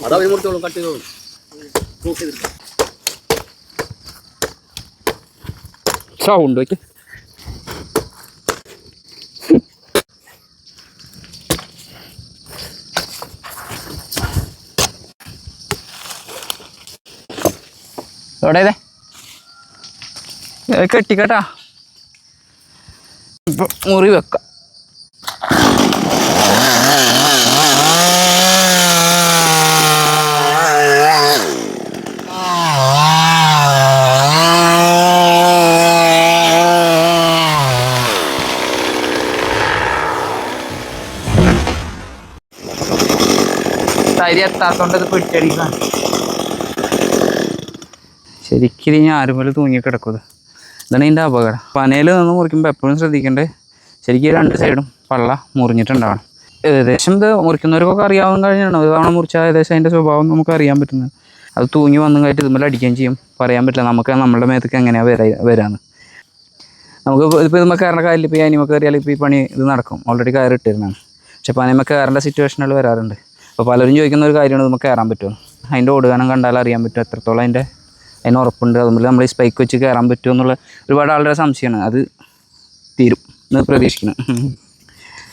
അതവര് മുറിച്ചോളും, കട്ട് ചെയ്തോളും. സൗണ്ട് വെക്ക്. എവിടെ കെട്ടിക്കട്ടാ, ഇപ്പൊ മുറി വെക്കാം. തരി എത്താത്തോണ്ട് ഇത് പിടിച്ചടിക്കണം. ശരിക്കും ഇനി ആരുപോലെ തൂങ്ങി കിടക്കുന്നത്. ഇതാണ് ഇതിൻ്റെ അപകടം. പനയിൽ നിന്ന് മുറിക്കുമ്പോൾ എപ്പോഴും ശ്രദ്ധിക്കേണ്ടത്, ശരിക്കും രണ്ട് സൈഡും പള്ള മുറിഞ്ഞിട്ടുണ്ടാവണം. ഏകദേശം ഇത് മുറിക്കുന്നവർക്കൊക്കെ അറിയാവുന്ന കഴിഞ്ഞാണ്. ഒരു തവണ മുറിച്ചാൽ ഏകദേശം അതിൻ്റെ സ്വഭാവം നമുക്ക് അറിയാൻ പറ്റുന്നത്. അത് തൂങ്ങി വന്നു കഴിഞ്ഞിട്ട് ഇതുമ്പോൾ അടിക്കുകയും ചെയ്യും. പറയാൻ പറ്റില്ല നമുക്ക് നമ്മുടെ മേത്തേക്ക് എങ്ങനെയാണ് വരാന്ന്. നമുക്ക് ഇപ്പോൾ ഇതുമ്പോൾ കയറേണ്ട കാര്യമില്ല. ഇപ്പോൾ അനിമ കയറിയാൽ ഇപ്പോൾ ഈ പണി ഇത് നടക്കും. ഓൾറെഡി കയറിട്ടിരുന്നതാണ്. പക്ഷെ ഇപ്പോൾ അനിമ കയറേണ്ട സിറ്റുവേഷനുകൾ വരാറുണ്ട്. അപ്പോൾ പലരും ചോദിക്കുന്ന ഒരു കാര്യമാണ്, നമുക്ക് കയറാൻ പറ്റുമോ. അതിൻ്റെ ഓടുകാനം കണ്ടാൽ അറിയാൻ പറ്റും എത്രത്തോളം അതിന് ഉറപ്പുണ്ട്. അതുപോലെ നമ്മൾ ഈ സ്പൈക്ക് വെച്ച് കയറാൻ പറ്റുമോ എന്നുള്ള ഒരുപാട് ആളുടെ സംശയമാണ്. അത് തീരും എന്ന് പ്രതീക്ഷിക്കണം.